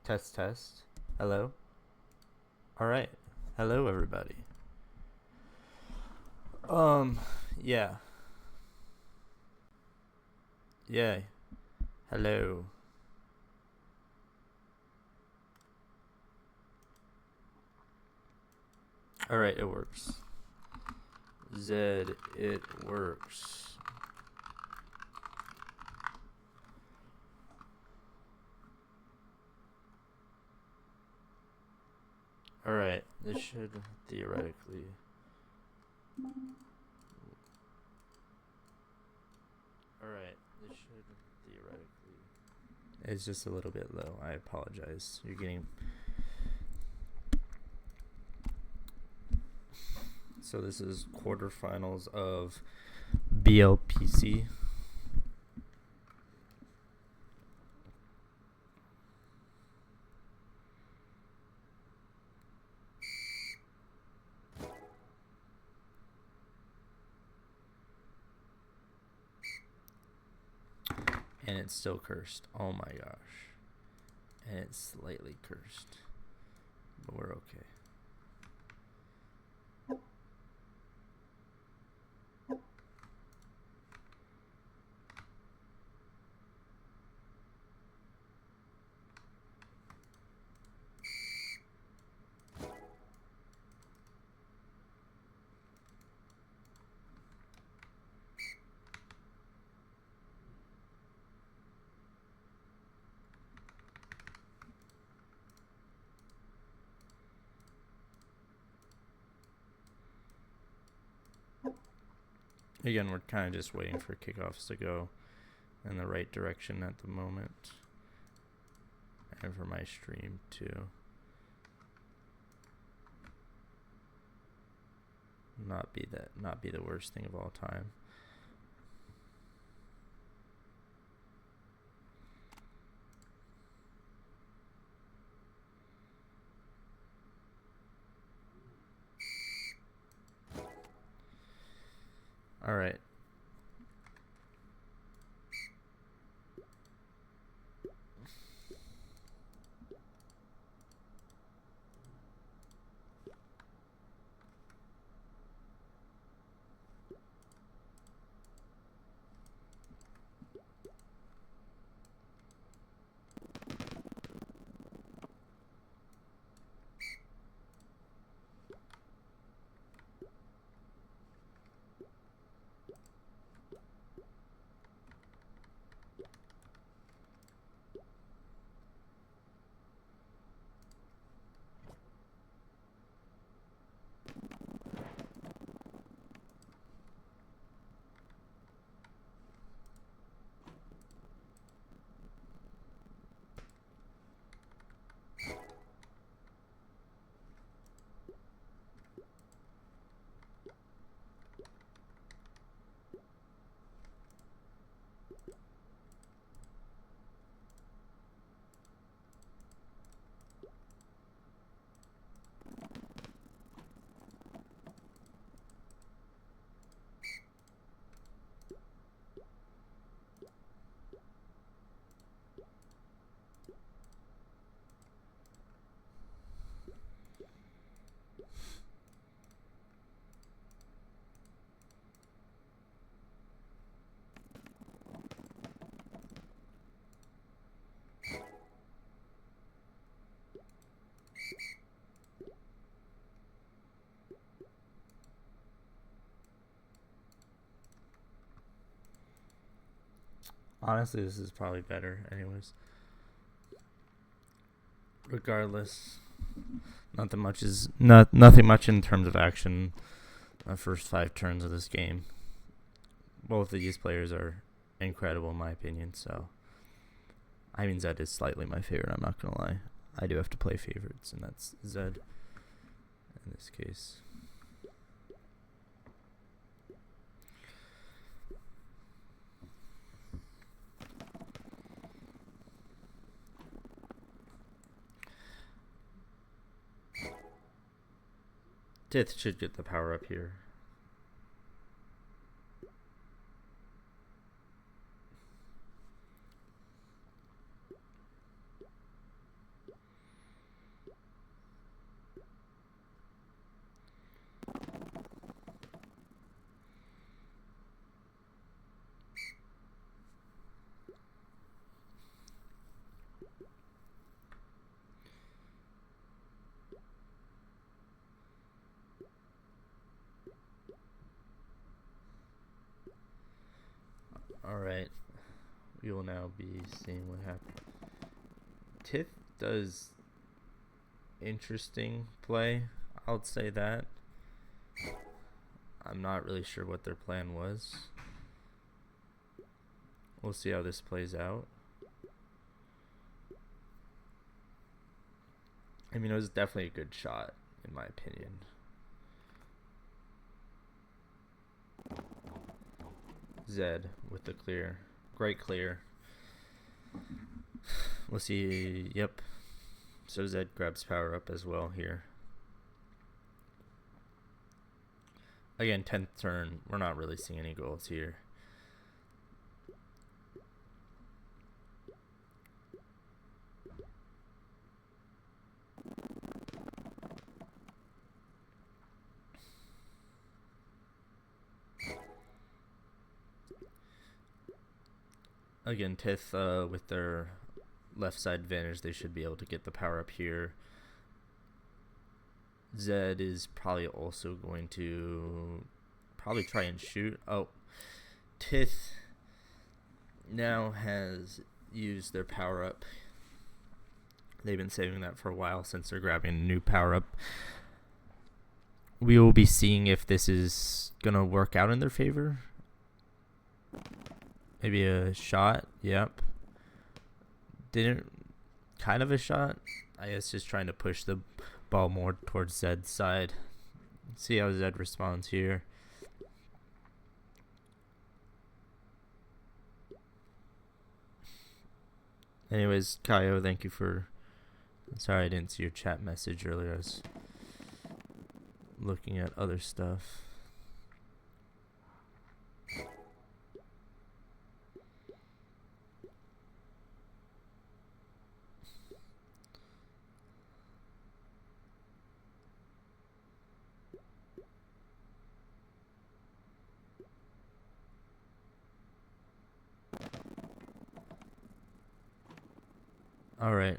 Test, test. Hello? Alright. Hello, everybody. Yeah. Yeah. Hello. Alright, it works. Zed, it works. Alright, this should theoretically... Alright, this should theoretically... It's just a little bit low. I apologize. You're getting... So this is quarterfinals of BLPC. And it's still cursed. Oh my gosh. And it's slightly cursed. But we're okay. Again, we're kind of just waiting for kickoffs to go in the right direction at the moment. And for my stream to not be the worst thing of all time. All right. Honestly, this is probably better anyways. Regardless, nothing much in terms of action the first 5 turns of this game. Both of these players are incredible in my opinion, so I mean Zed is slightly my favorite, I'm not gonna lie. I do have to play favorites, and that's Zed in this case. Tith should get the power up here. Alright, we will now be seeing what happens. Tith does interesting play, I'll say that. I'm not really sure what their plan was. We'll see how this plays out. I mean, it was definitely a good shot, in my opinion. Zed with the clear. Great clear. We'll see. Yep. So Zed grabs power up as well here. Again, 10th turn. We're not really seeing any goals here. Again, Tith with their left side advantage, they should be able to get the power up here. Zed is probably also going to try and shoot. Oh, Tith now has used their power up. They've been saving that for a while since they're grabbing a new power up. We will be seeing if this is going to work out in their favor. Maybe a shot. Yep. Kind of a shot. I guess just trying to push the ball more towards Zed's side. See how Zed responds here. Anyways, Kaio, thank you for... Sorry I didn't see your chat message earlier. I was looking at other stuff. All right.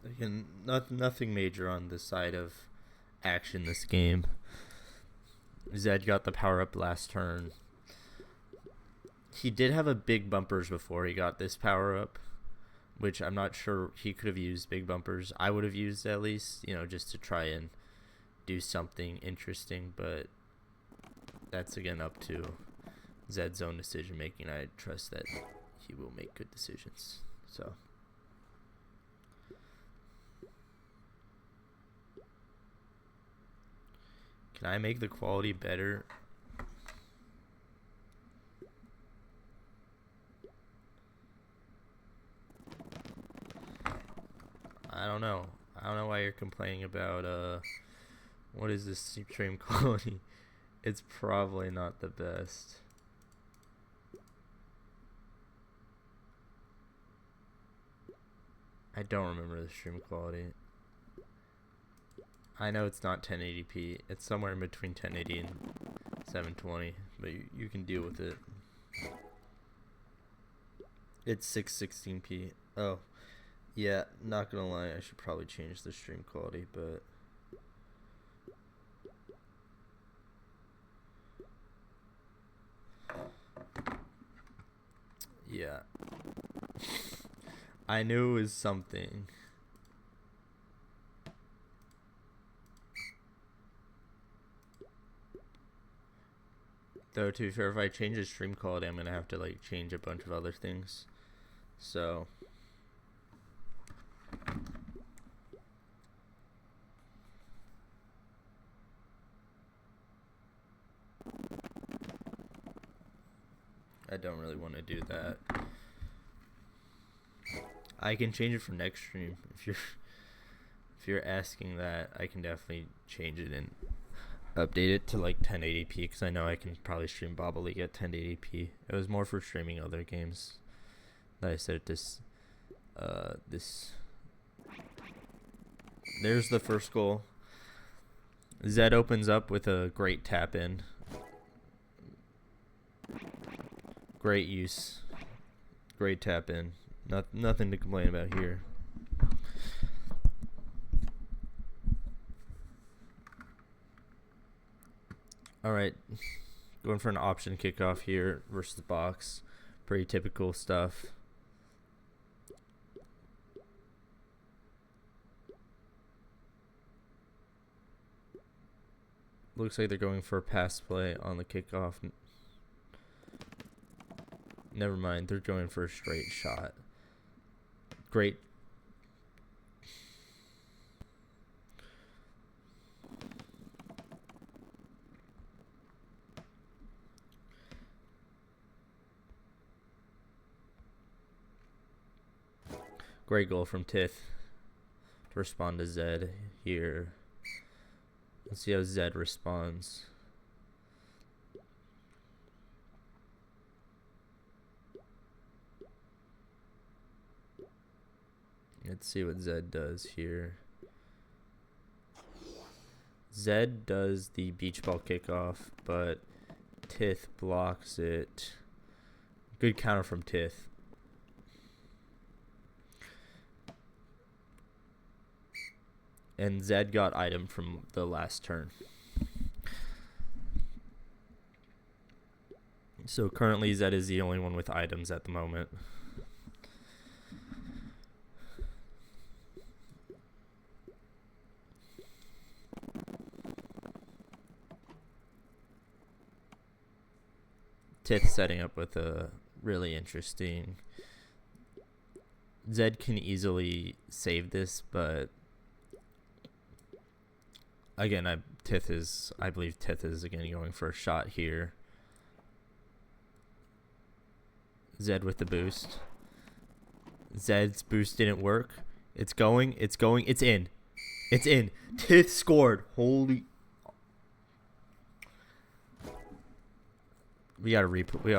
Again, nothing major on the side of action this game. Zed got the power up last turn. He did have a big bumpers before he got this power up, which I'm not sure he could have used big bumpers. I would have used at least, just to try and do something interesting, but that's again up to Zed's own decision making. I trust that he will make good decisions. So can I make the quality better? I don't know. I don't know why you're complaining about what is this stream quality? It's probably not the best. I don't remember the stream quality. I know it's not 1080p. It's somewhere in between 1080 and 720, but you can deal with it. It's 616p. Oh, yeah, not gonna lie, I should probably change the stream quality, but yeah. I knew it was something. Though, to be fair, if I change the stream quality, I'm gonna have to change a bunch of other things. So I don't really want to do that. I can change it for next stream. If you're asking that, I can definitely change it and update it to like 1080p because I know I can probably stream Bobble League at 1080p. It was more for streaming other games that I set it this. There's the first goal. Zed opens up with a great tap in. Great use. Great tap in. Nothing to complain about here. Alright. Going for an option kickoff here versus box. Pretty typical stuff. Looks like they're going for a pass play on the kickoff. Never mind, they're going for a straight shot. Great. Great goal from Tith to respond to Zed here. Let's see how Zed responds. Let's see what Zed does here. Zed does the beach ball kickoff, but Tith blocks it. Good counter from Tith. And Zed got item from the last turn. So currently Zed is the only one with items at the moment. Tith setting up with a really interesting. Zed can easily save this, but again, I believe Tith is again going for a shot here. Zed with the boost. Zed's boost didn't work. It's in. It's in. Tith scored. Holy. We gotta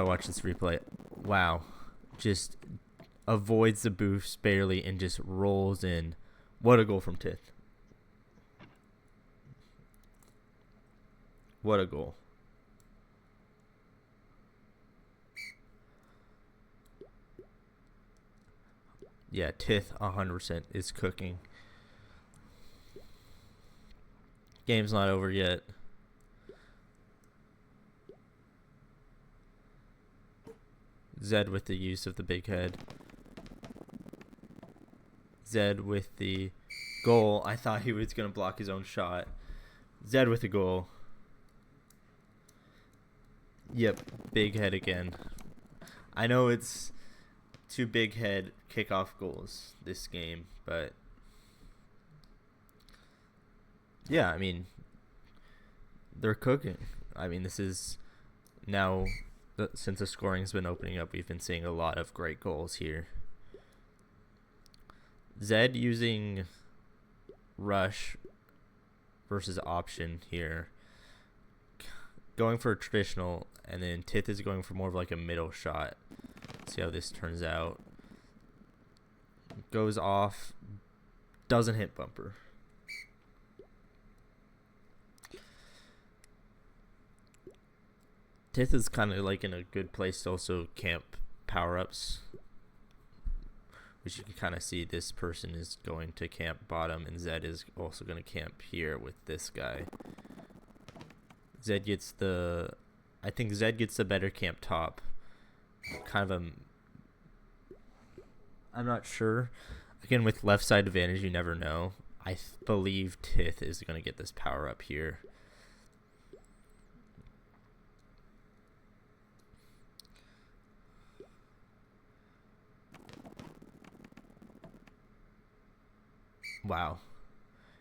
watch this replay. Wow. Just avoids the boost barely and just rolls in. What a goal from Tith. What a goal. Yeah, Tith 100% is cooking. Game's not over yet. Zed with the use of the big head. Zed with the goal. I thought he was going to block his own shot. Zed with the goal. Yep, big head again. I know it's 2 big head kickoff goals this game, but yeah, I mean, they're cooking. I mean, this is now, since the scoring's been opening up, we've been seeing a lot of great goals here. Zed using rush versus option here. Going for a traditional, and then Tith is going for more of like a middle shot. See how this turns out. Goes off. Doesn't hit bumper. Tith is kind of like in a good place to also camp power-ups. Which you can kind of see this person is going to camp bottom, and Zed is also going to camp here with this guy. Zed gets the... I think Zed gets the better camp top. Kind of a... I'm not sure. Again, with left side advantage, you never know. I believe Tith is going to get this power up here. Wow.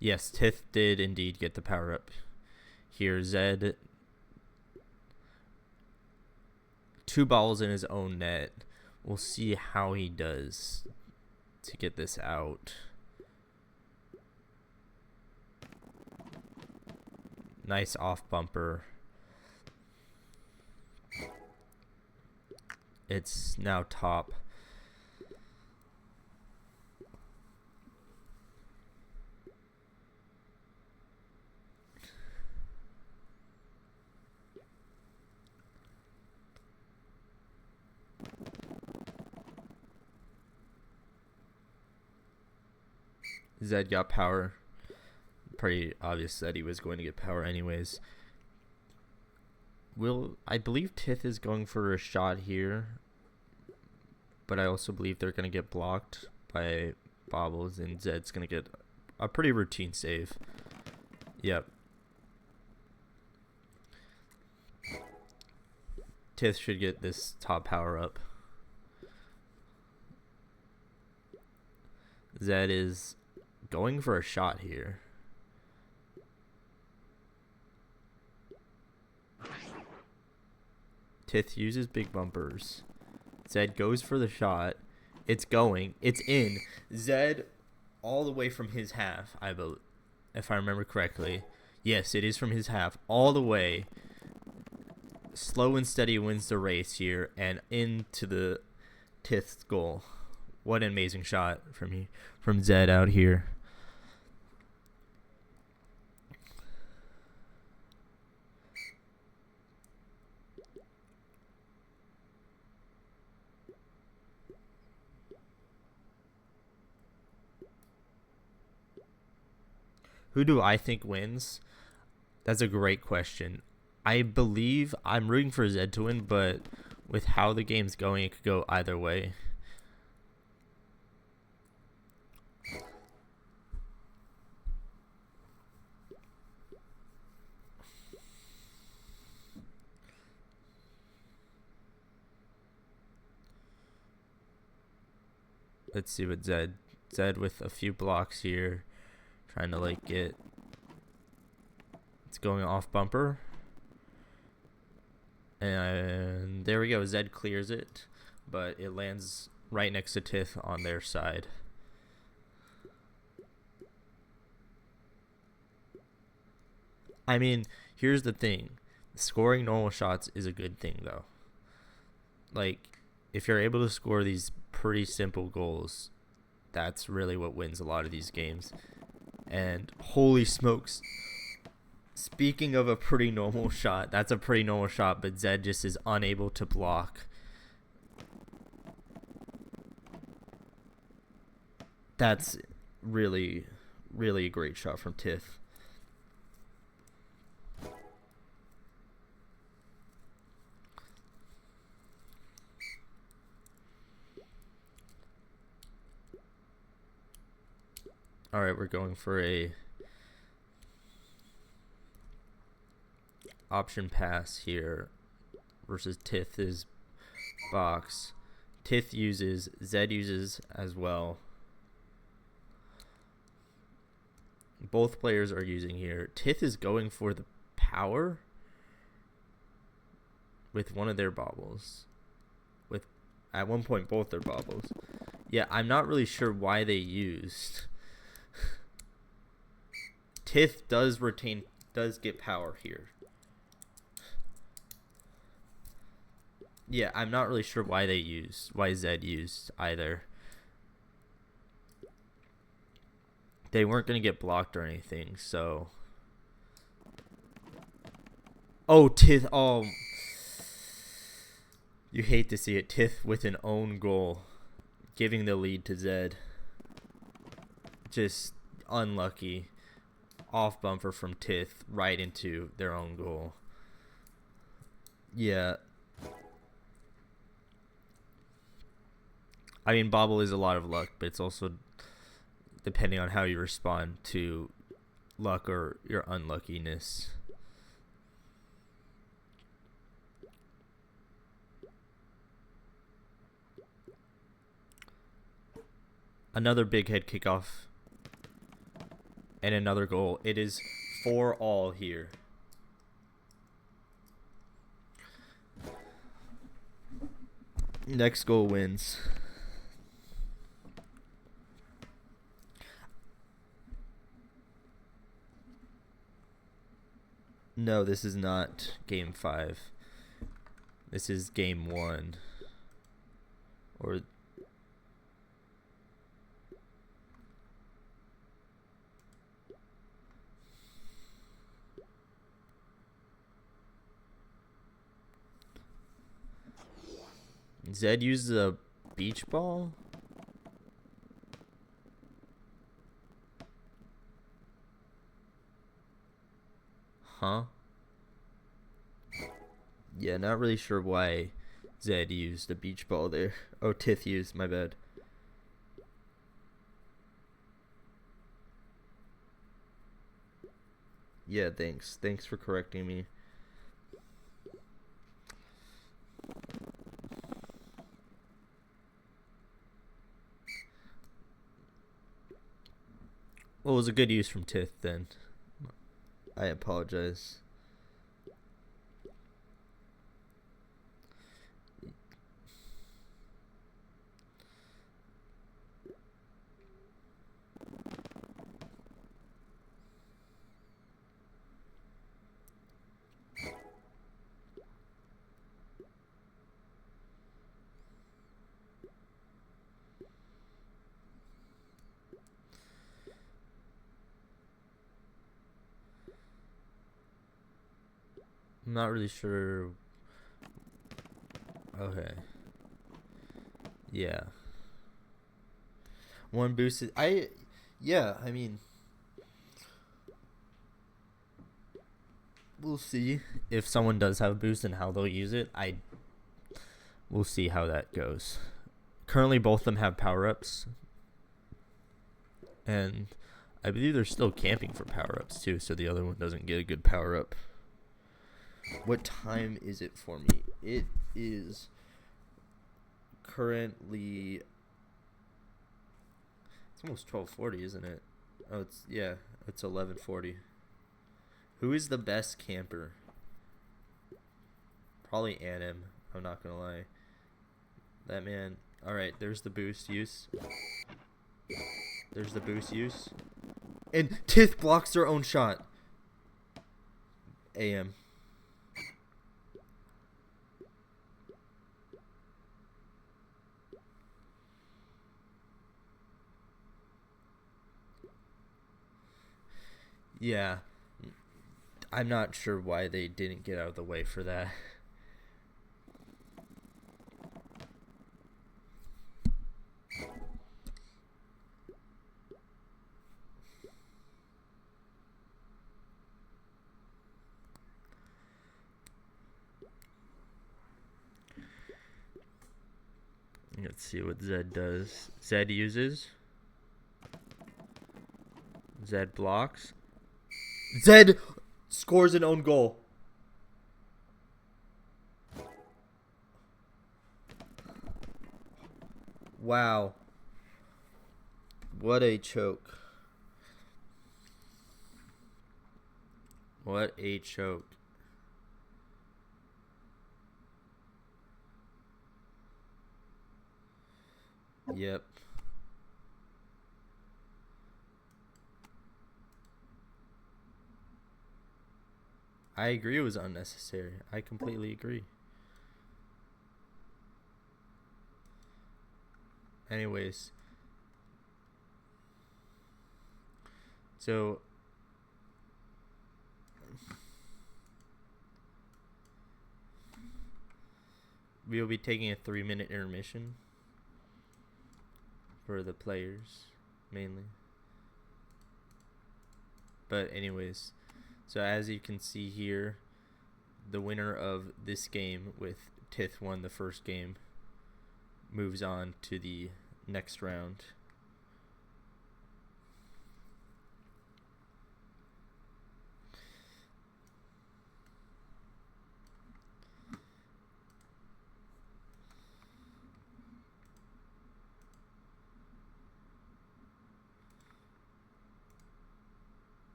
Yes, Tith did indeed get the power up here. Zed, 2 balls in his own net. We'll see how he does. to get this out. Nice off bumper. It's now top. Zed got power. Pretty obvious that he was going to get power anyways. I believe Tith is going for a shot here, but I also believe they're going to get blocked by Bobbles, and Zed's going to get a pretty routine save. Yep. Tith should get this top power up. Zed is going for a shot here. Tith uses big bumpers. Zed goes for the shot. It's going. It's in. Zed all the way from his half, I believe, if I remember correctly. Yes, it is from his half all the way. Slow and steady wins the race here and into the Tith's goal. What an amazing shot from Zed out here. Who do I think wins? That's a great question. I believe I'm rooting for Zed to win, but with how the game's going, it could go either way. Let's see what Zed with a few blocks here, trying to like get. It's going off bumper. And there we go. Zed clears it, but it lands right next to Tith on their side. I mean, here's the thing. Scoring normal shots is a good thing, though. Like, if you're able to score these pretty simple goals, that's really what wins a lot of these games. And holy smokes. Speaking of a pretty normal shot, that's a pretty normal shot, but Zed just is unable to block. That's really, really a great shot from Tith. All right, we're going for a option pass here versus Tith's box. Tith uses, Zed uses as well. Both players are using here. Tith is going for the power with one of their bobbles. With at one point both their bobbles. Yeah, I'm not really sure why they used. Tith does get power here. Yeah, I'm not really sure why Zed used either. They weren't going to get blocked or anything, so. Oh, Tith. Oh. You hate to see it. Tith with an own goal, giving the lead to Zed. Just unlucky. Off bumper from Tith right into their own goal. Yeah. I mean, bobble is a lot of luck, but it's also depending on how you respond to luck or your unluckiness. Another big head kickoff. And another goal. It is 4-all here. Next goal wins. No, this is not game 5. This is game 1. Or Zed uses a beach ball? Huh? Yeah, not really sure why Zed used a beach ball there. Oh, Tith used, my bad. Yeah, thanks. Thanks for correcting me. Well, it was a good use from Tith then. I apologize. I'm not really sure. Okay. Yeah. One boost is, yeah, I mean, we'll see if someone does have a boost and how they'll use it. We'll see how that goes. Currently both of them have power-ups. And I believe they're still camping for power-ups too, so the other one doesn't get a good power-up. What time is it for me? It is currently, it's almost 12:40, isn't it? Oh, it's 11:40. Who is the best camper? Probably Anim, I'm not gonna lie. That man. Alright, there's the boost use. There's the boost use. And Tith blocks their own shot. AM. Yeah. I'm not sure why they didn't get out of the way for that. Let's see what Zed does. Zed uses. Zed blocks. Zed scores an own goal. Wow. What a choke. What a choke. Yep. I agree it was unnecessary. I completely agree. Anyways. So we'll be taking a 3-minute intermission for the players mainly. But anyways, so as you can see here, the winner of this game with Tith won the first game moves on to the next round.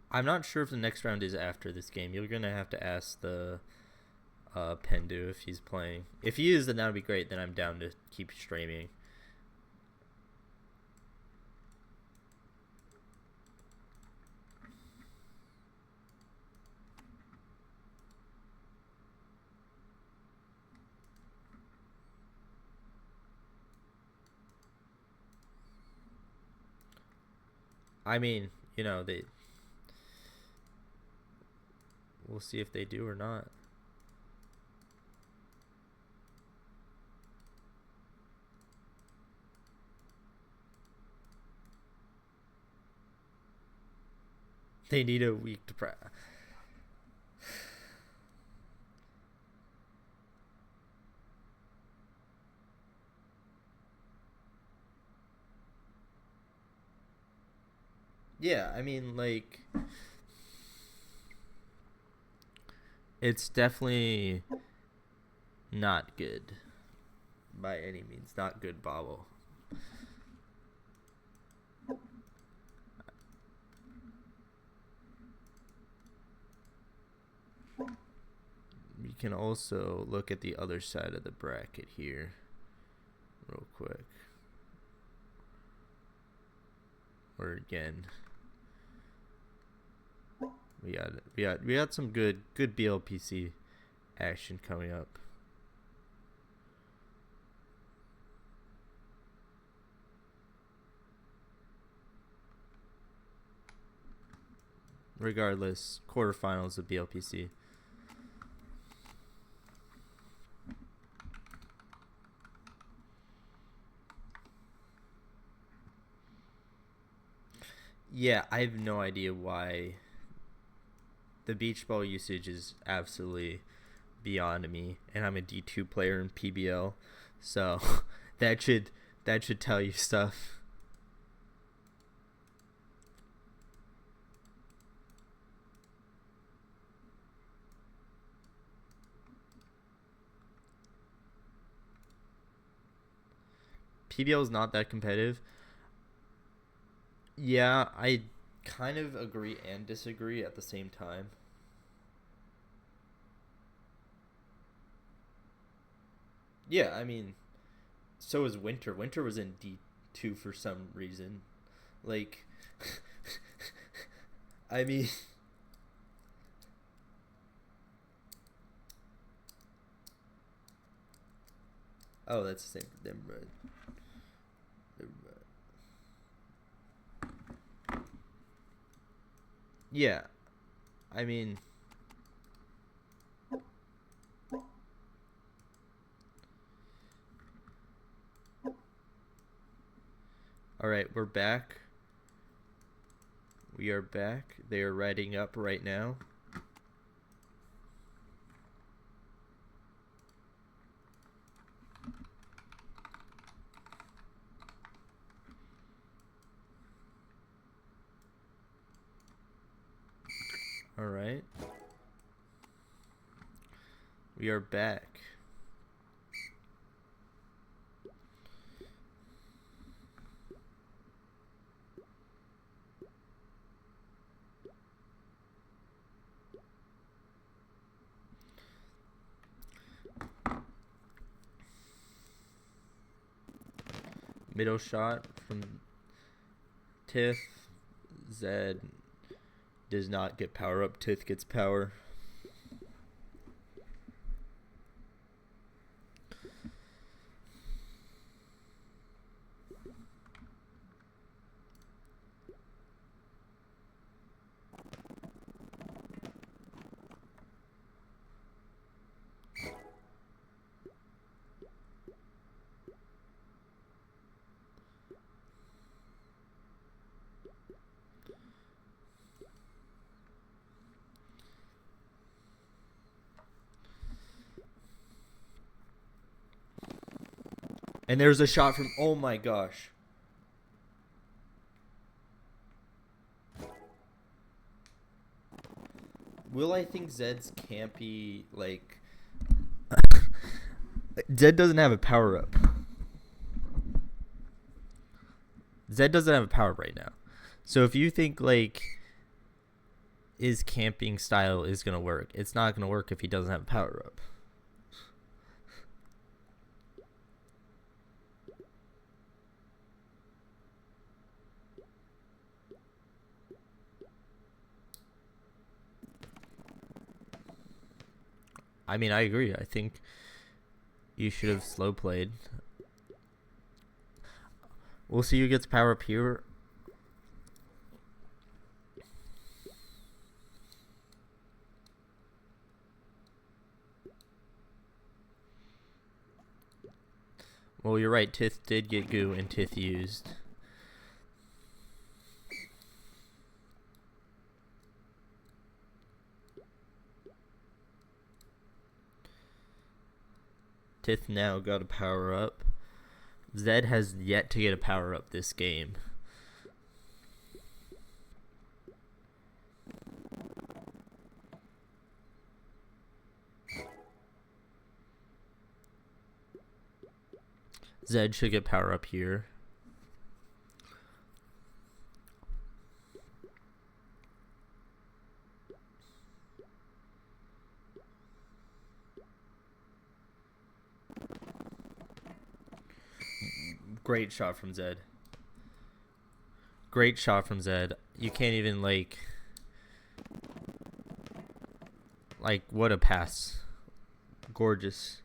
I'm not sure if the next round is after this game. You're going to have to ask the Pendu if he's playing. If he is, then that would be great. Then I'm down to keep streaming. I mean, we'll see if they do or not. They need a week to practice. Yeah, I mean, like, it's definitely not good by any means. Not good bobble. You can also look at the other side of the bracket here real quick. Or again, we got some good BLPC action coming up. Regardless, quarterfinals of BLPC. Yeah, I have no idea why. The beach ball usage is absolutely beyond me, and I'm a D2 player in PBL, so that should tell you stuff. PBL is not that competitive. Yeah, I kind of agree and disagree at the same time. Yeah, I mean, so is Winter. Winter was in D2 for some reason. Like, I mean, oh, that's the same. Never mind. Yeah, I mean, all right, we're back. We are back. They are riding up right now. All right. We are back. Middle shot from Tiff. Zed does not get power up. Tiff gets power. And there's a shot from, oh my gosh. Will I think Zed's campy, like... Zed doesn't have a power-up. Zed doesn't have a power-up right now. So if you think, like, his camping style is going to work, it's not going to work if he doesn't have a power-up. I mean, I agree. I think you should have slow played. We'll see who gets power up here. Well, you're right. Tith did get goo and Tith used. Tith now got a power up. Zed has yet to get a power up this game. Zed should get power up here. Great shot from Zed. Great shot from Zed. You can't even like what a pass. Gorgeous.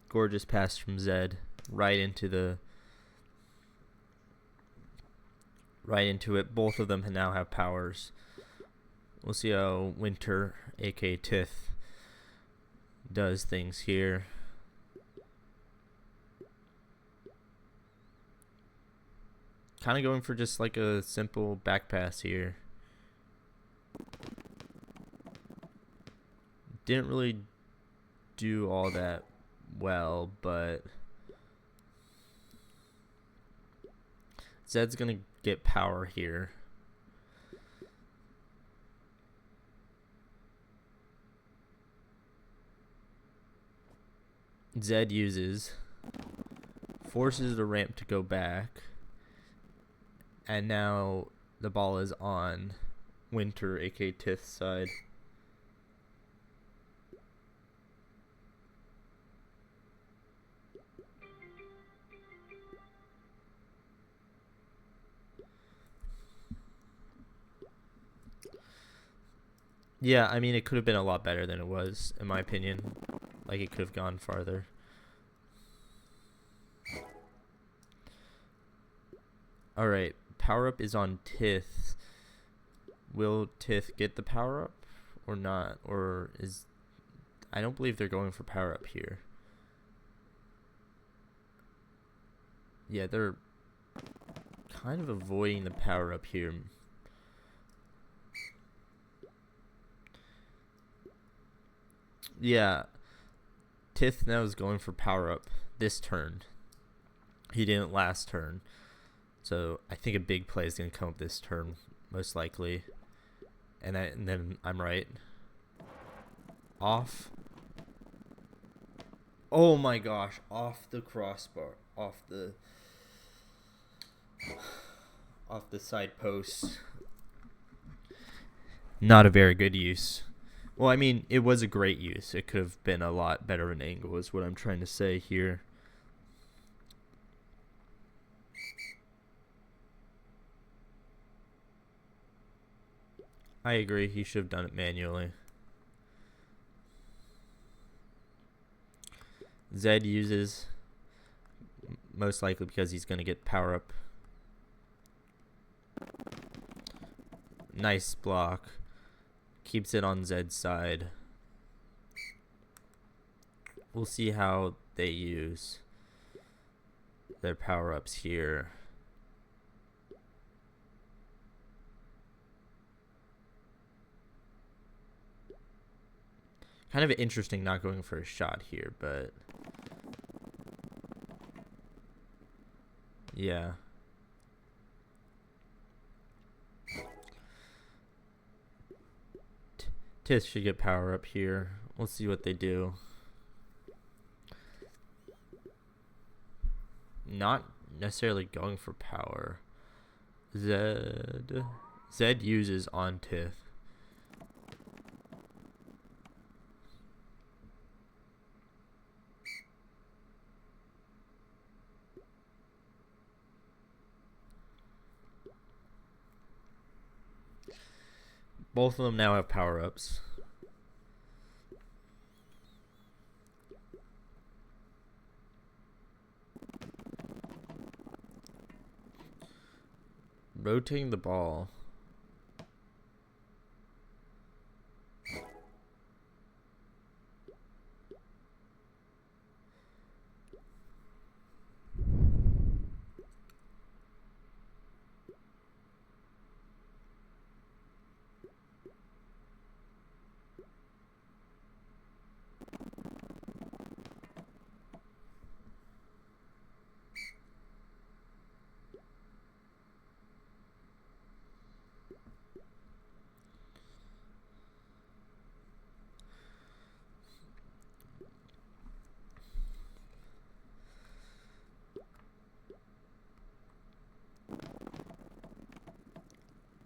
Gorgeous pass from Zed. Right into it. Both of them now have powers. We'll see how Winter, aka Tith, does things here. Kind of going for just like a simple back pass here. Didn't really do all that well, but Zed's gonna get power here. Zed uses, forces the ramp to go back, and now the ball is on Winter, aka Tith's side. Yeah, I mean, it could have been a lot better than it was, in my opinion. Like, it could have gone farther. Alright, power up is on Tith. Will Tith get the power up or not? Or is... I don't believe they're going for power up here. Yeah, they're kind of avoiding the power up here. Yeah, Tith now is going for power up this turn. He didn't last turn. So I think a big play is going to come up this turn, most likely. And then I'm right. Off. Oh my gosh, off the crossbar. Off the side post. Not a very good use. Well, I mean, it was a great use. It could have been a lot better an angle is what I'm trying to say here. I agree. He should have done it manually. Zed uses, most likely because he's going to get power up. Nice block. Keeps it on Zed's side. We'll see how they use their power-ups here. Kind of interesting not going for a shot here, but yeah. Tith should get power up here. We'll see what they do. Not necessarily going for power. Zed uses on Tith. Both of them now have power-ups. rotating the ball.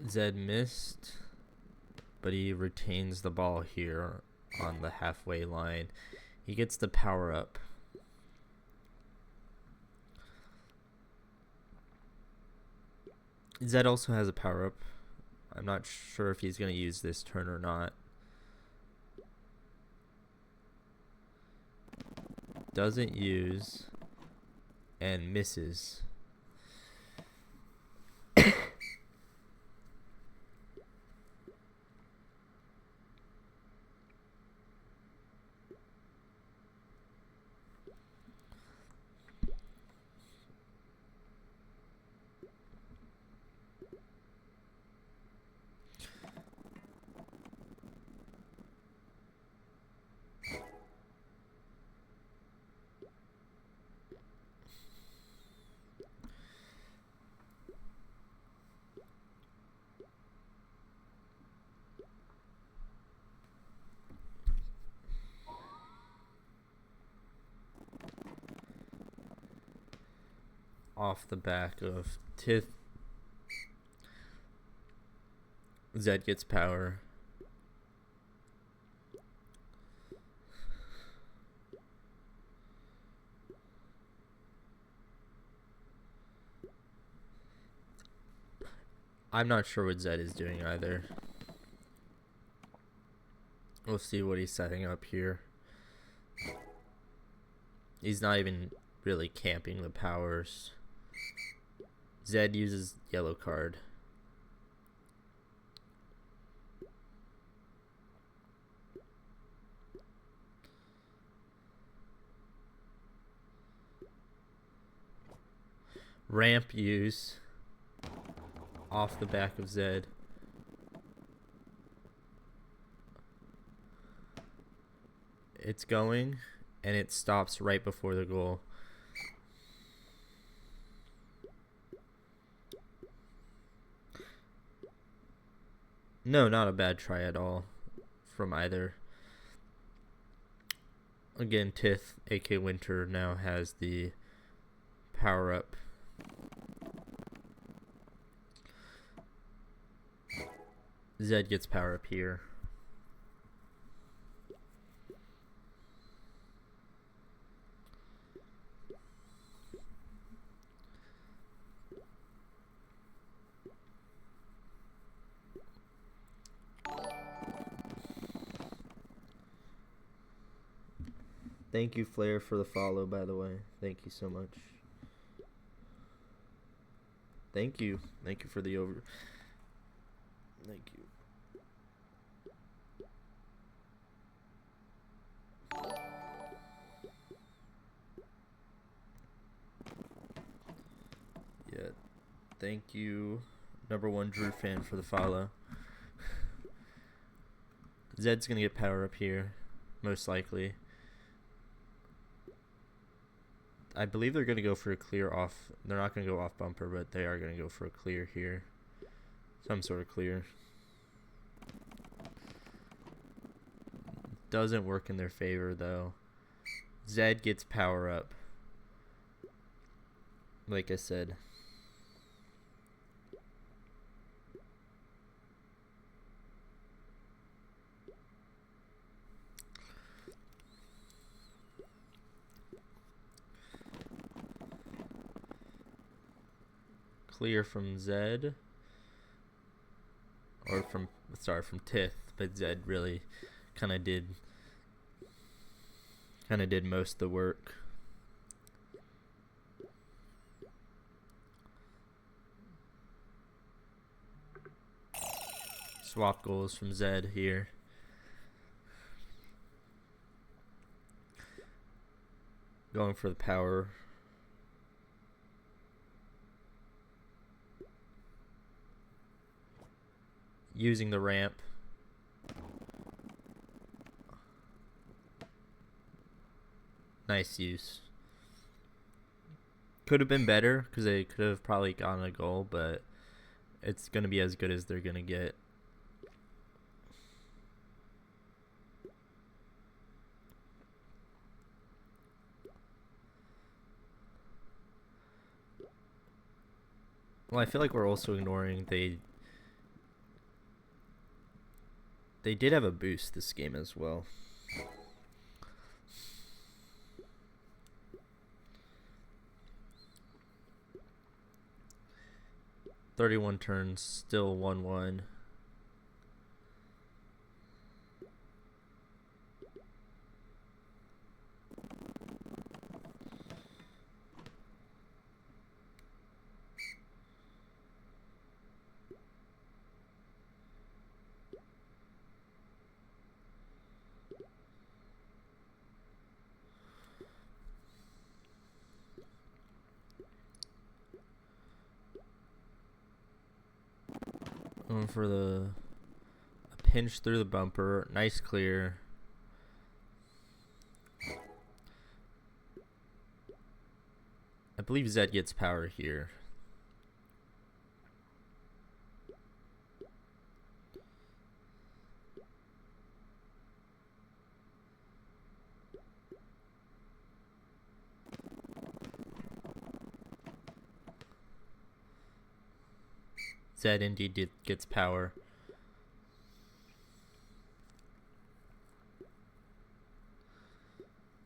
Zed missed, but he retains the ball here on the halfway line. He gets the power up. Zed also has a power up. I'm not sure if he's going to use this turn or not. Doesn't use and misses. Off the back of Tith, Zed gets power. I'm not sure what Zed is doing either. We'll see what he's setting up here. He's not even really camping the powers. Zed uses yellow card. Ramp use off the back of Zed. It's going, and it stops right before the goal. No, not a bad try at all from either. Again, Tith, aka Winter, now has the power up. Zed gets power up here. Thank you, Flair, for the follow, by the way. Thank you so much. Thank you. Thank you for the over. Thank you. Yeah. Thank you, #1 Drew fan, for the follow. Zed's going to get power up here, most likely. I believe they're going to go for a clear off. They're not going to go off bumper, but they are going to go for a clear here. Some sort of clear. Doesn't work in their favor, though. Zed gets power up. Like I said. Clear from Zed, or from Tith, but Zed really kind of did most of the work. Swap goals from Zed here. Going for the power. Using the ramp. Nice use. Could have been better because they could have probably gotten a goal, but it's going to be as good as they're going to get. Well, I feel like we're also ignoring they did have a boost this game as well. .31 turns, still 1-1. Going for a pinch through the bumper. Nice clear. I believe Zed gets power here. Zed indeed gets power.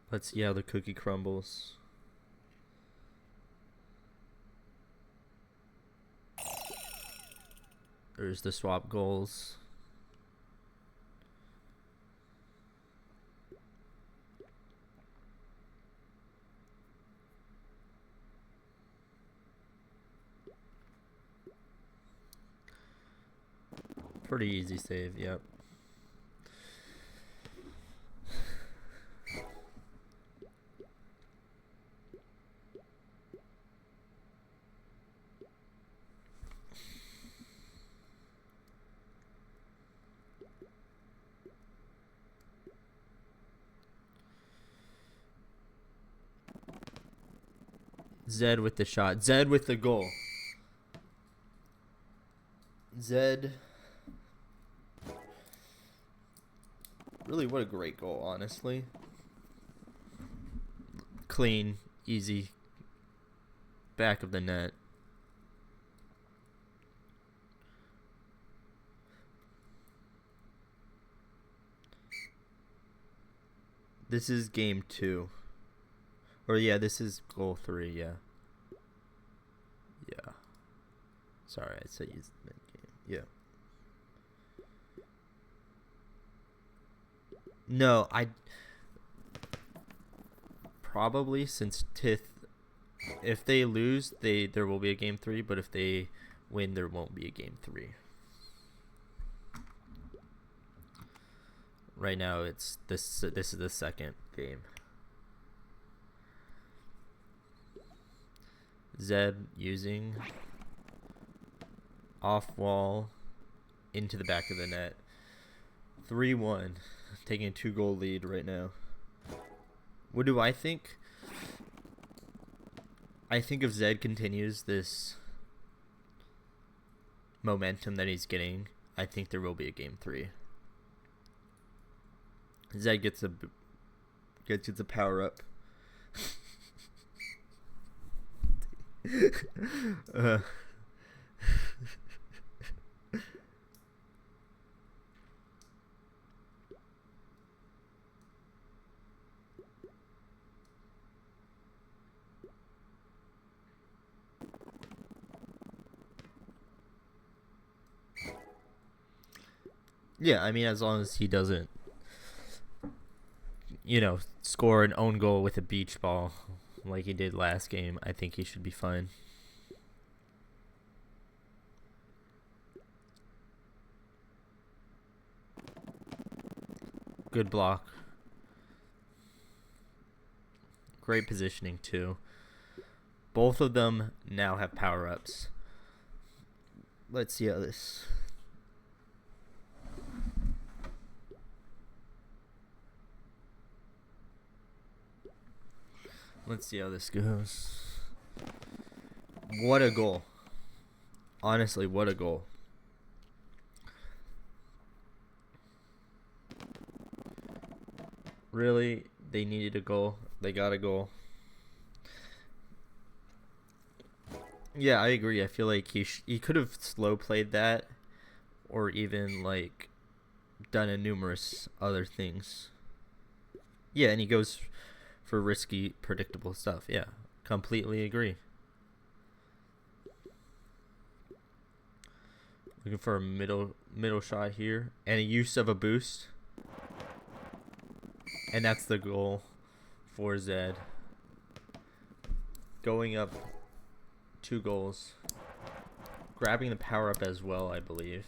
Let's see how the cookie crumbles. There's the swap goals. Pretty easy save, yep. Zed with the shot. Zed with the goal. Zed. Really, what a great goal, honestly. Clean, easy. Back of the net. This is game 2. Or yeah, this is goal 3, yeah. Yeah. Sorry, I said use the game. Yeah. No, I probably, since Tith, if they lose, there will be a game 3, but if they win, there won't be a game 3. Right now, it's this is the second game. Zed using off wall into the back of the net. 3-1, taking a 2-goal lead right now. What do I think? I think if Zed continues this momentum that he's getting, I think there will be a game 3. Zed gets a power up. Yeah, I mean, as long as he doesn't, score an own goal with a beach ball like he did last game, I think he should be fine. Good block. Great positioning too. Both of them now have power-ups. Let's see how this... Let's see how this goes. What a goal. Honestly, what a goal. Really, they needed a goal. They got a goal. Yeah, I agree. I feel like he could have slow played that, or even like done a numerous other things. Yeah, and he goes for risky, predictable stuff. Yeah, completely agree. Looking for a middle shot here, and a use of a boost, and that's the goal for Zed. Going up 2 goals, grabbing the power up as well, I believe.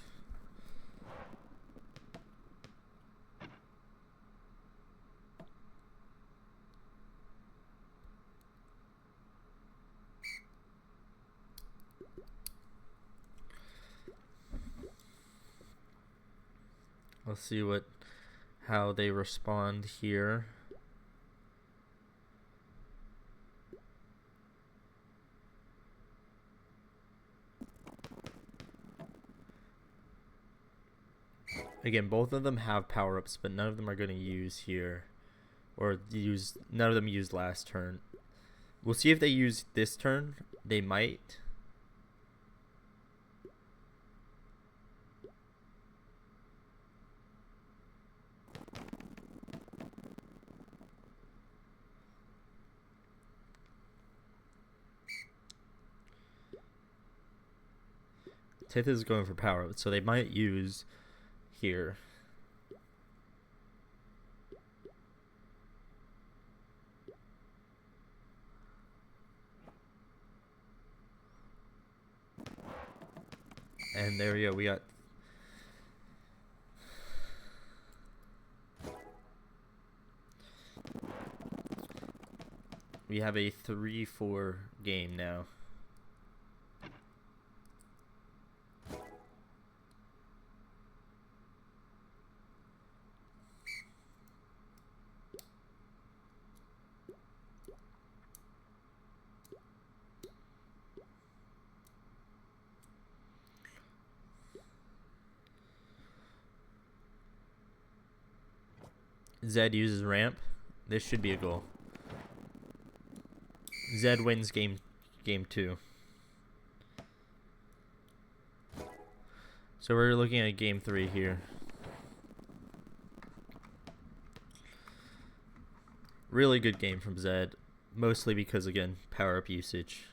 Let's see how they respond here. Again, both of them have power-ups, but none of them are going to use here, or none of them used last turn. We'll see if they use this turn. They might. Tith is going for power, so they might use here. And there we go. We have a 3-4 game now. Zed uses ramp. This should be a goal. Zed wins game 2. So we're looking at game 3 here. Really good game from Zed, mostly because, again, power up usage.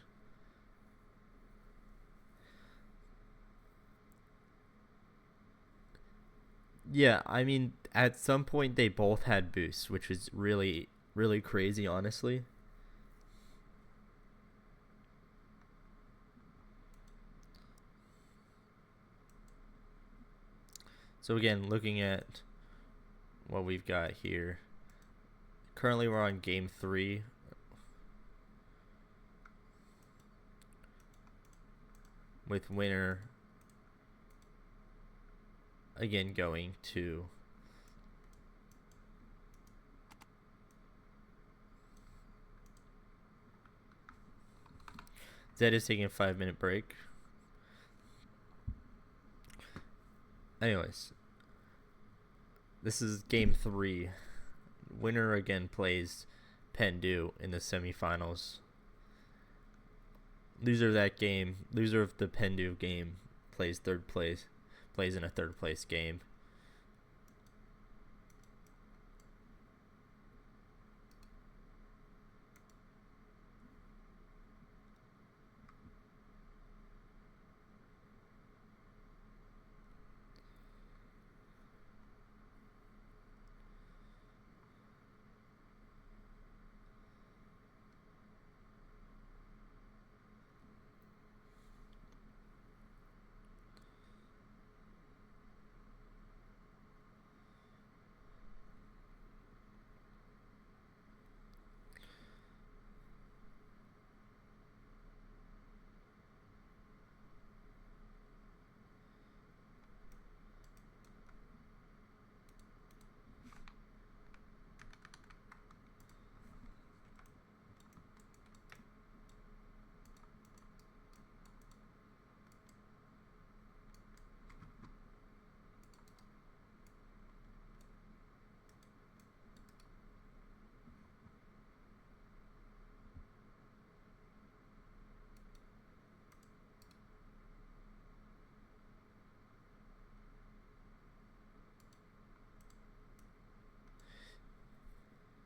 Yeah, I mean, at some point they both had boosts, which was really, really crazy, honestly. So again, looking at what we've got here. Currently we're on game 3. With winner again going to Zed is taking a 5-minute break. Anyways, this is game 3. Winner again plays Pendu in the semifinals. Loser of that game, loser of the Pendu game, plays in a third place game.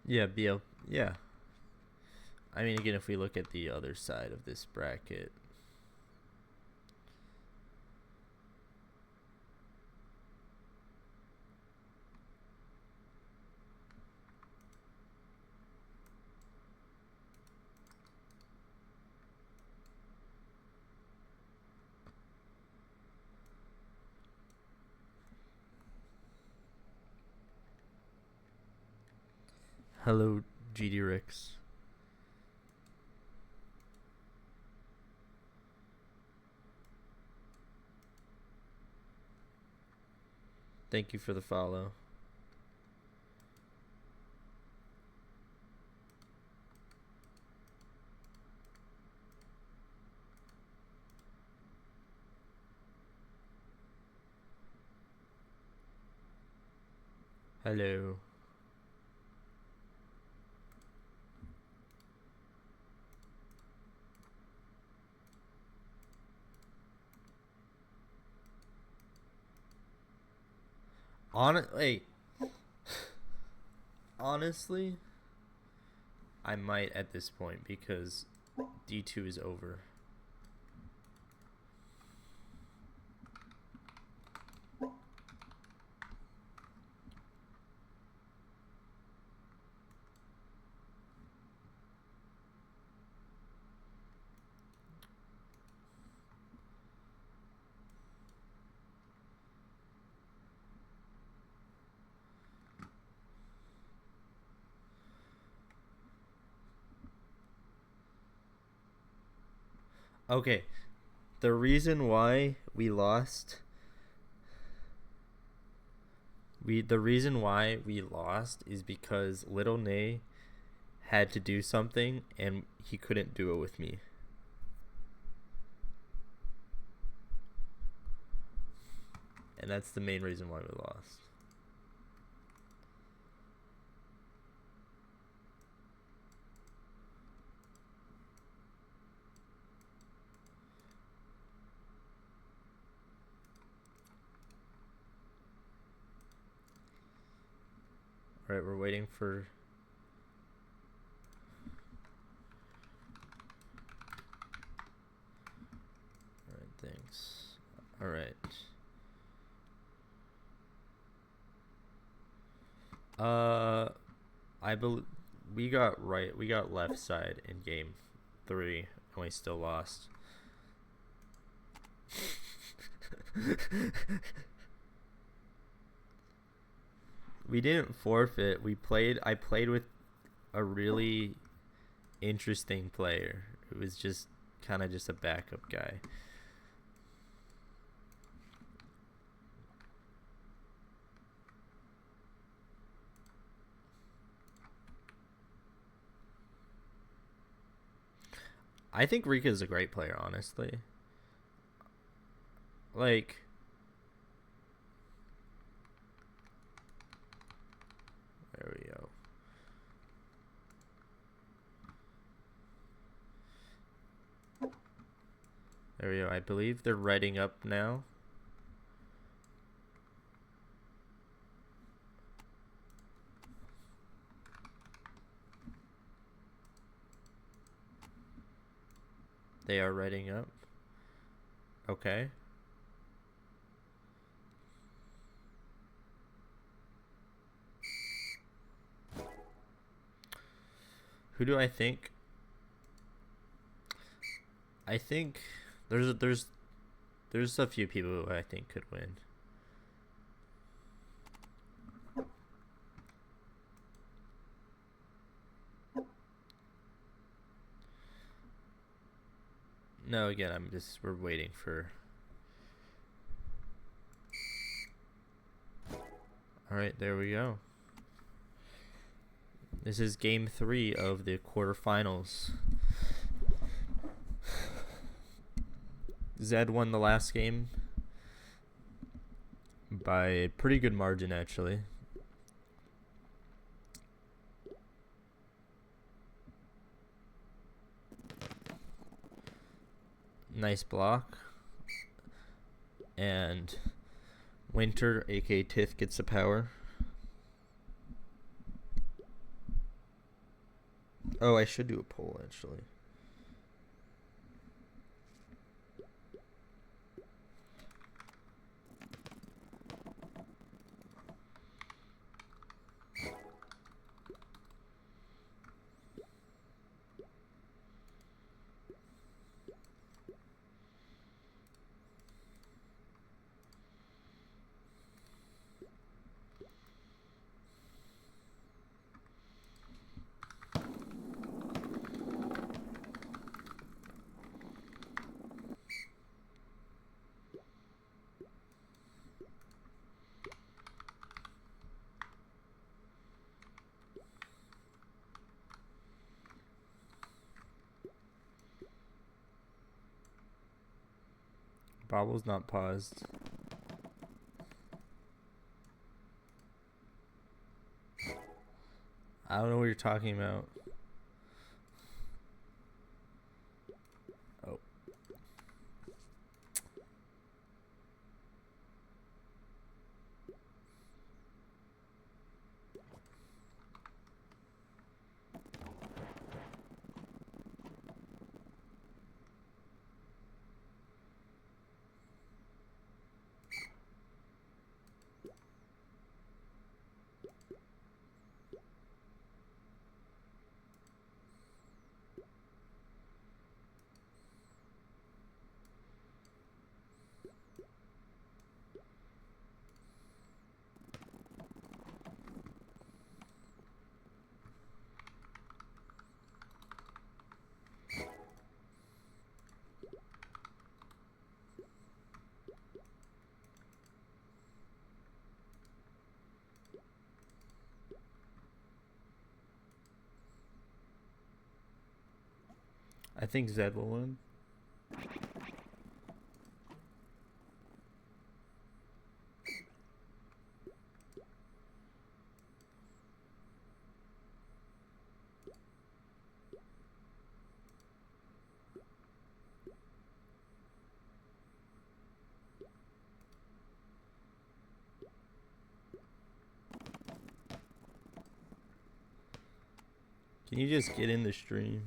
Yeah, yeah. I mean, again, if we look at the other side of this bracket, hello, GD Ricks. Thank you for the follow. Hello. Honestly, I might at this point because D2 is over. Okay, the reason why we lost is because Little Nay had to do something and he couldn't do it with me. And that's the main reason why we lost. Alright, we're waiting for... Alright, thanks. Alright. I believe we got left side in game 3 and we still lost. We didn't forfeit. I played with a really interesting player. It was just kind of just a backup guy. I think Rika is a great player, honestly. Like, there we go. There we go. I believe they're writing up now. They are writing up. Okay. Who do I think? I think there's a few people who I think could win. No, again, we're waiting for... Alright, there we go. This is game 3 of the quarterfinals. Zed won the last game by a pretty good margin, actually. Nice block. And Winter, aka Tiff, gets the power. Oh, I should do a poll actually. Bobble's not paused. I don't know what you're talking about. Oh. I think Zed will win. Can you just get in the stream?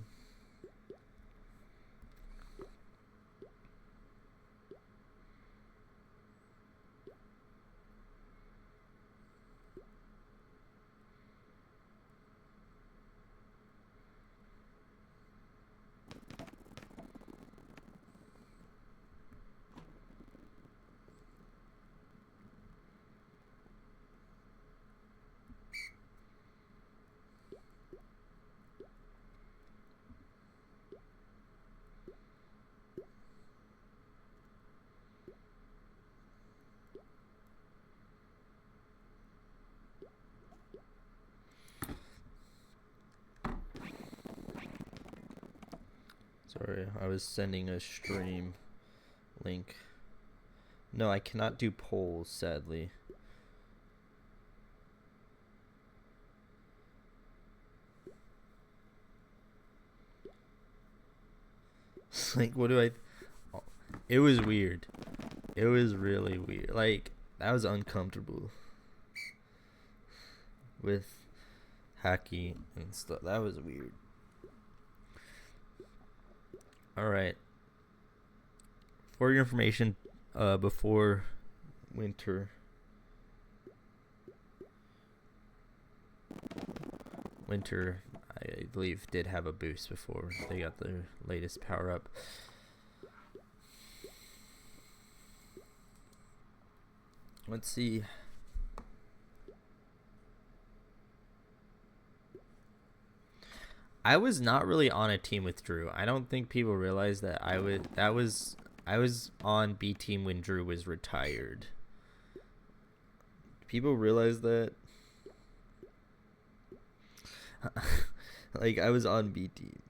Sorry, I was sending a stream link. No, I cannot do polls, sadly. Like, what do I... It was weird. It was really weird. Like, that was uncomfortable. With Hacky and stuff. That was weird. Alright. For your information, before Winter I believe did have a boost before they got their latest power up. Let's see. I was not really on a team with Drew. I don't think people realize that I was on B team when Drew was retired. People realize that? Like, I was on B team.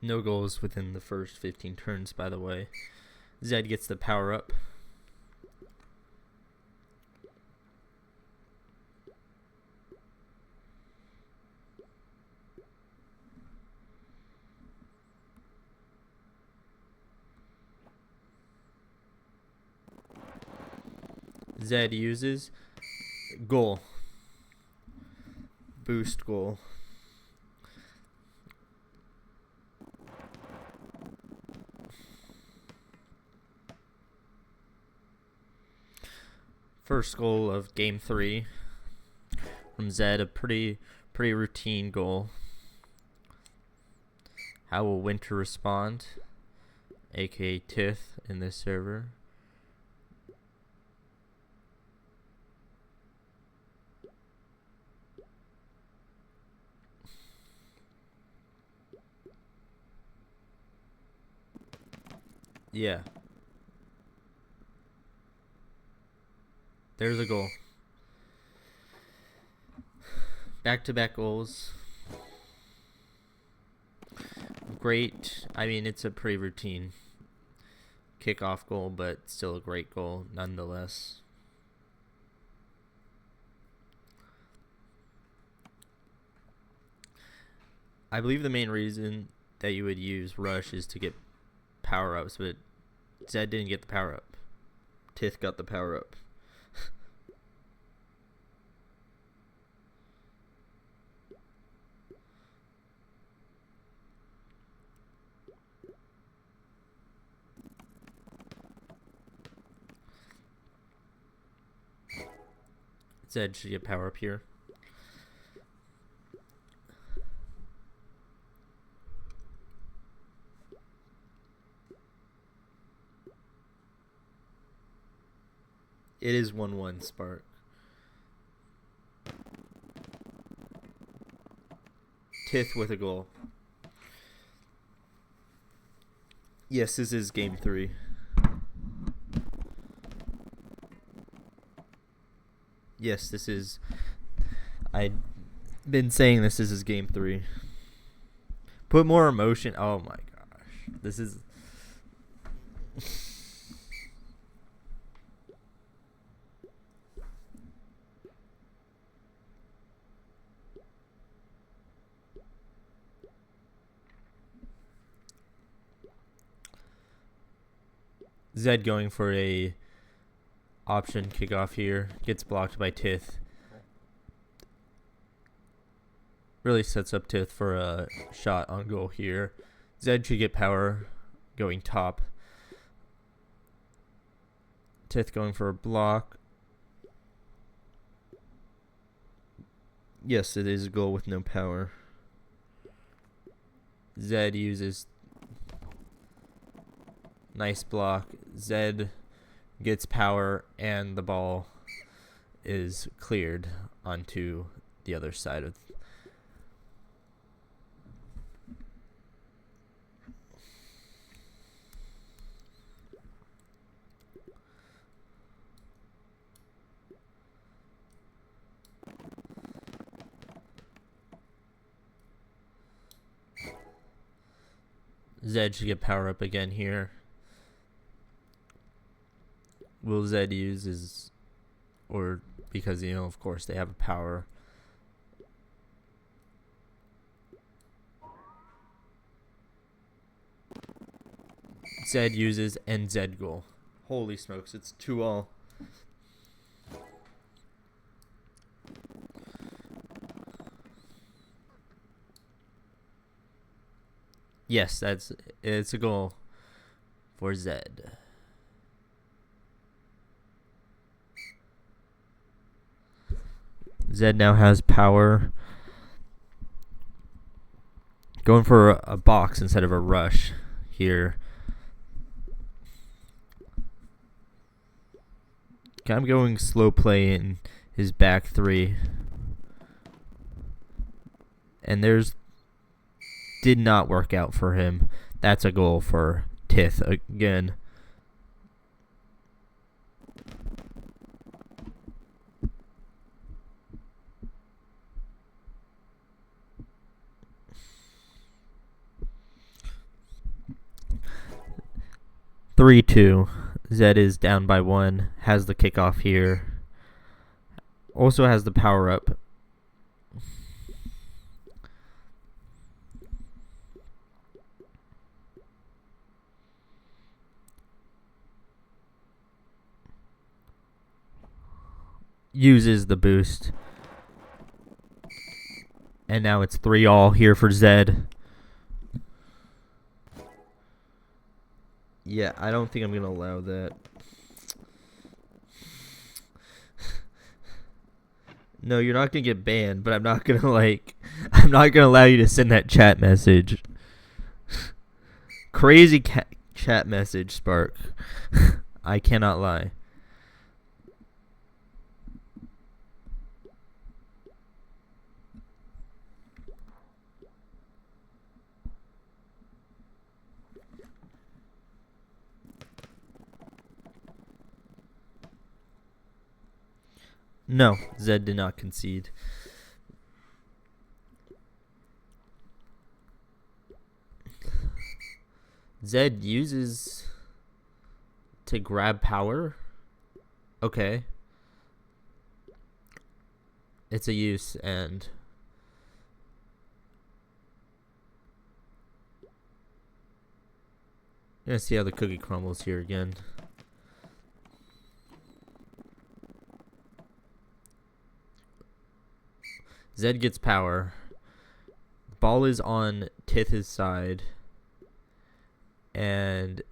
No goals within the first 15 turns, by the way. Zed gets the power up. Zed uses goal. Boost goal. First goal of game 3 from Zed, a pretty routine goal. How will Winter respond? AKA Tith in this server. Yeah. There's a goal. Back-to-back goals. Great. I mean, it's a pretty routine kickoff goal, but still a great goal nonetheless. I believe the main reason that you would use Rush is to get power-ups, but Zed didn't get the power-up. Tith got the power-up. Zed should get power-up here. It is 1-1 Spark. Tith with a goal. Yes, this is game 3. Yes, this is... I've been saying this is game 3. Put more emotion. Oh my gosh. This is... Zed going for a option kickoff here. Gets blocked by Tith. Really sets up Tith for a shot on goal here. Zed should get power going top. Tith going for a block. Yes, it is a goal with no power. Zed uses... Nice block. Zed gets power and the ball is cleared onto the other side of... Zed should get power up again here. Will Zed use his... Or because, you know, of course they have a power. Zed uses and Zed goal. Holy smokes, it's 2-2. Yes, it's a goal for Zed. Zed now has power. Going for a box instead of a rush here. I'm going slow play in his back 3. And there's... Did not work out for him. That's a goal for Tith again. 3-2. Zed is down by 1. Has the kickoff here. Also has the power up. Uses the boost. And now it's 3-all here for Zed. Yeah, I don't think I'm going to allow that. No, you're not going to get banned, but I'm not going to I'm not going to allow you to send that chat message. Crazy chat message, Spark. I cannot lie. No, Zed did not concede. Zed uses to grab power. Okay. It's a use, and I'm gonna see how the cookie crumbles here again. Zed gets power. Ball is on Tith's side. And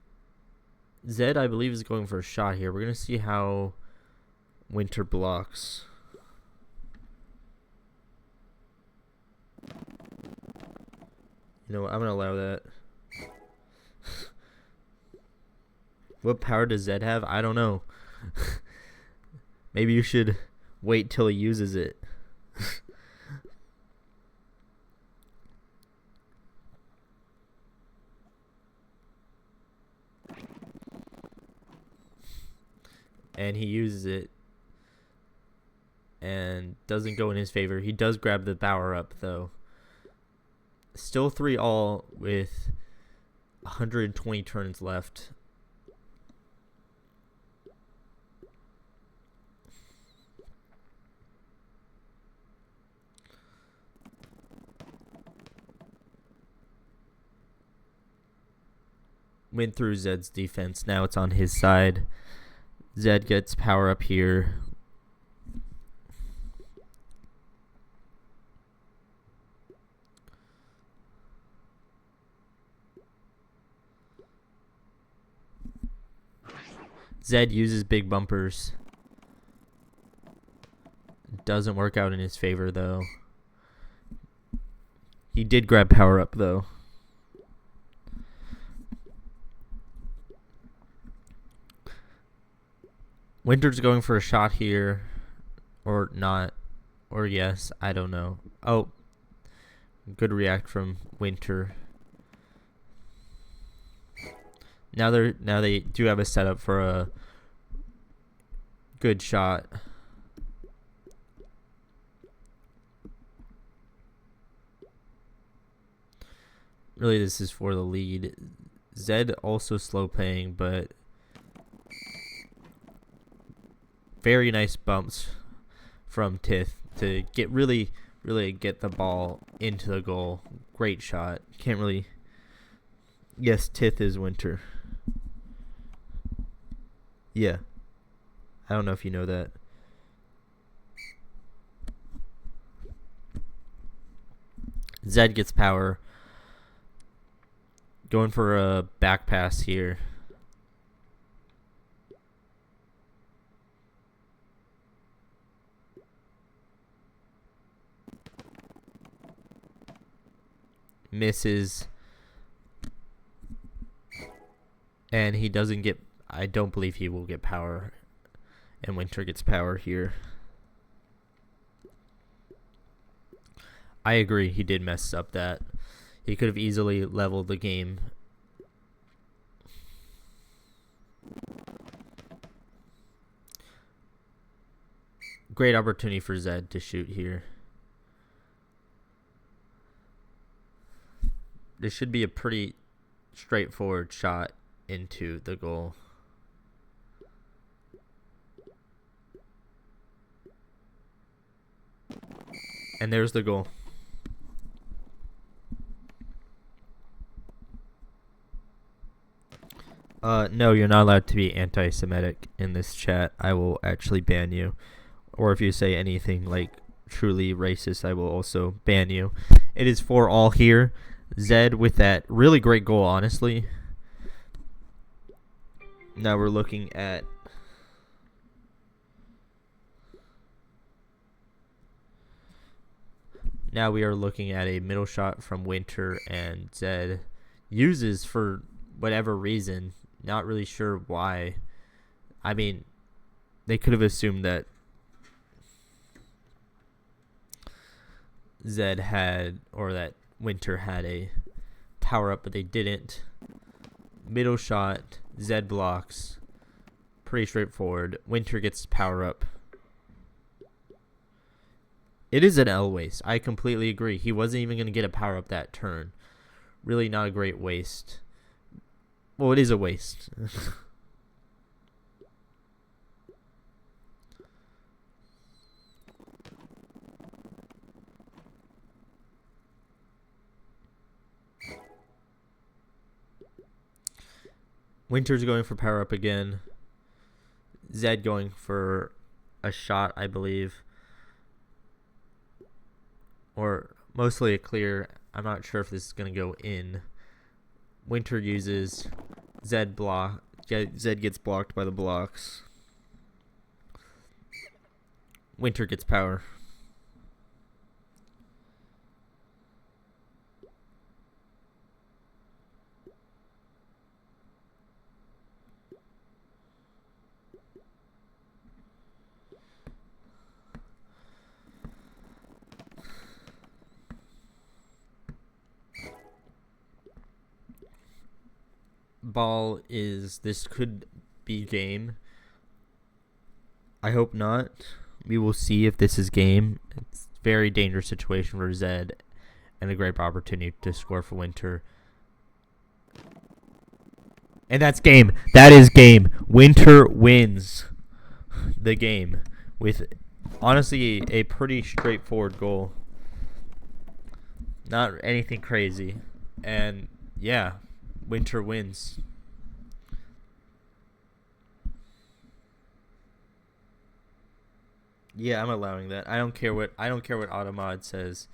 Zed, I believe, is going for a shot here. We're going to see how Winter blocks. You know what? I'm going to allow that. What power does Zed have? I don't know. Maybe you should wait till he uses it. And he uses it and doesn't go in his favor. He does grab the power up, though. Still 3-all with 120 turns left. Went through Zed's defense. Now it's on his side. Zed gets power up here. Zed uses big bumpers. Doesn't work out in his favor, though. He did grab power up, though. Winter's going for a shot here. Or not. Or yes. I don't know. Oh. Good react from Winter. Now they do have a setup for a good shot. Really, this is for the lead. Zed also slow playing, but very nice bumps from Tith to get really get the ball into the goal. Great shot. Can't really. Yes, Tith is Winter. Yeah. I don't know if you know that. Zed gets power. Going for a back pass here. Misses. And he doesn't get... I don't believe he will get power. And Winter gets power here. I agree. He did mess up that. He could have easily leveled the game. Great opportunity for Zed to shoot here. This should be a pretty straightforward shot into the goal. And there's the goal. No, you're not allowed to be anti-Semitic in this chat. I will actually ban you. Or if you say anything like truly racist, I will also ban you. It is for all here. Zed with that really great goal, honestly. Now we're looking at a middle shot from Winter, and Zed uses for whatever reason. Not really sure why. I mean, they could have assumed that Zed had, or that Winter had a power up, but they didn't. Middle shot, Zed blocks. Pretty straightforward. Winter gets power up. It is an L waste. I completely agree. He wasn't even going to get a power up that turn. Really not a great waste. Well, it is a waste. Winter's going for power up again. Zed going for a shot, I believe. Or mostly a clear. I'm not sure if this is going to go in. Winter uses Zed block. Zed gets blocked by the blocks. Winter gets power. Ball is, this could be game. I hope not. We will see if this is game. It's a very dangerous situation for Zed and a great opportunity to score for Winter. And that's game. That is game. Winter wins the game with, honestly, a pretty straightforward goal. Not anything crazy. And yeah, Winter wins. Yeah, I'm allowing that. I don't care what Automod says.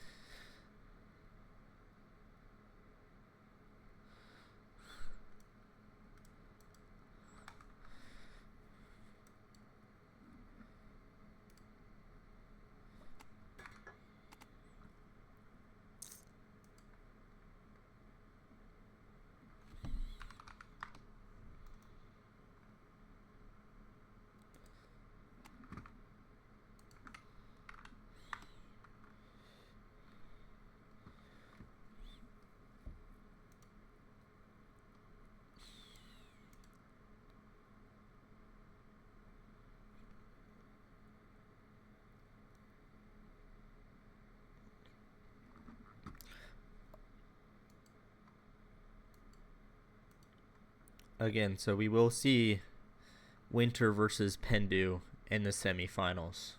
Again, so we will see Winter versus Pendu in the semifinals.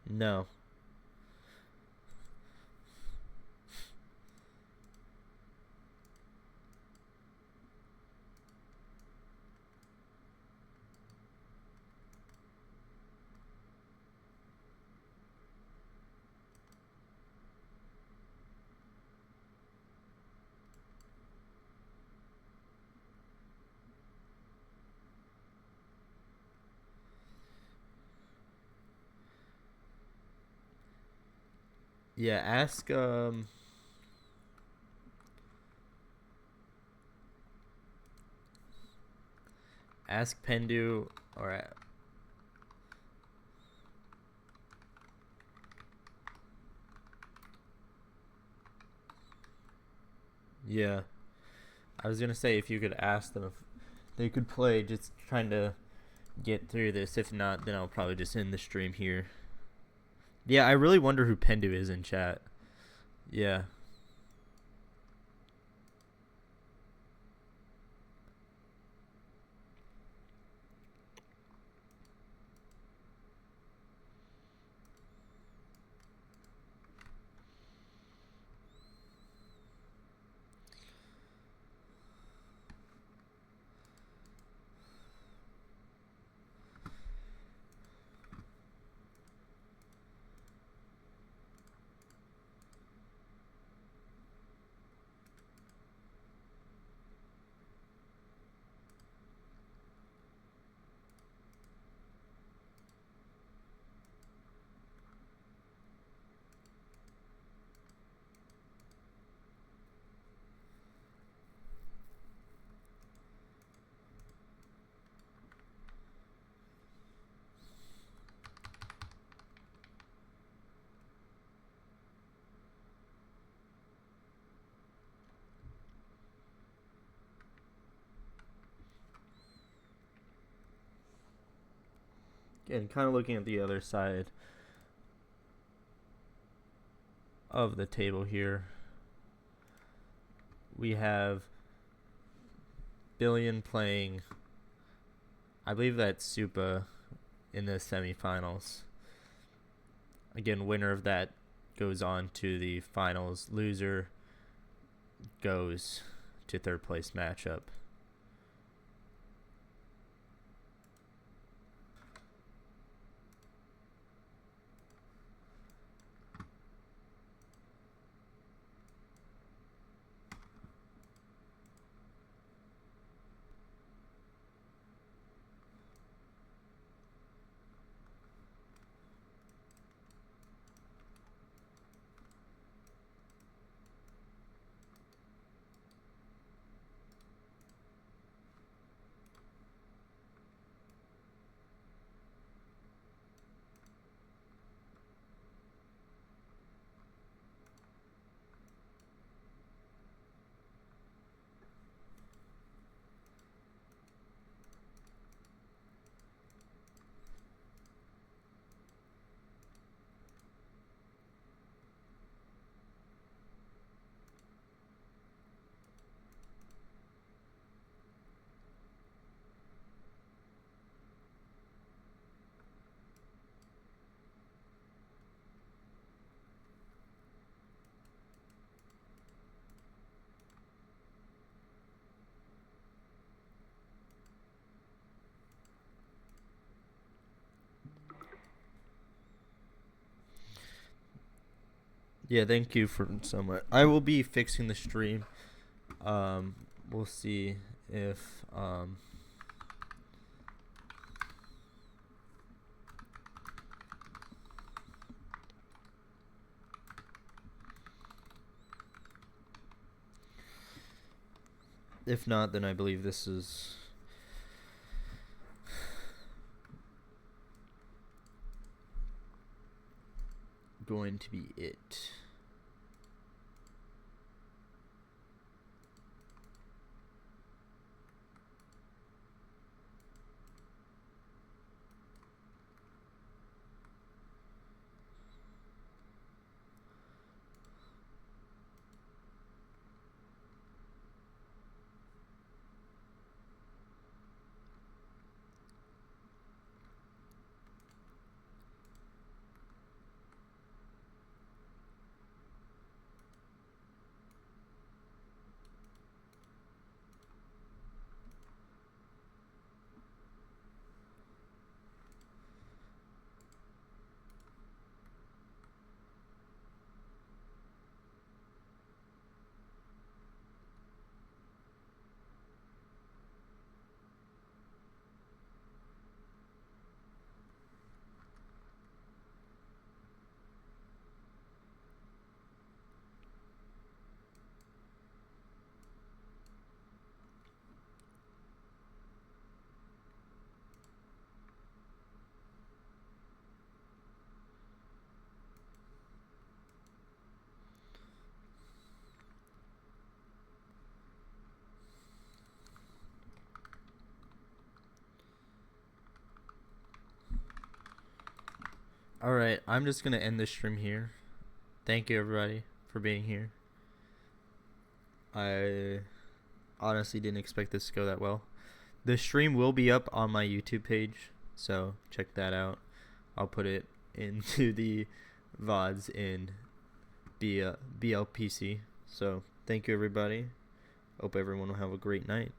No. Yeah, ask Pendu, or yeah. I was gonna say if you could ask them if they could play, just trying to get through this. If not, then I'll probably just end the stream here. Yeah, I really wonder who Pendu is in chat. Yeah. And kind of looking at the other side of the table here, we have Billion playing, I believe that's Supa in the semifinals. Again, winner of that goes on to the finals. Loser goes to third place matchup. Yeah, thank you for so much. I will be fixing the stream. We'll see if if not, then I believe this is going to be it. Alright, I'm just going to end this stream here. Thank you, everybody, for being here. I honestly didn't expect this to go that well. The stream will be up on my YouTube page, so check that out. I'll put it into the VODs in BLPC. So thank you, everybody. Hope everyone will have a great night.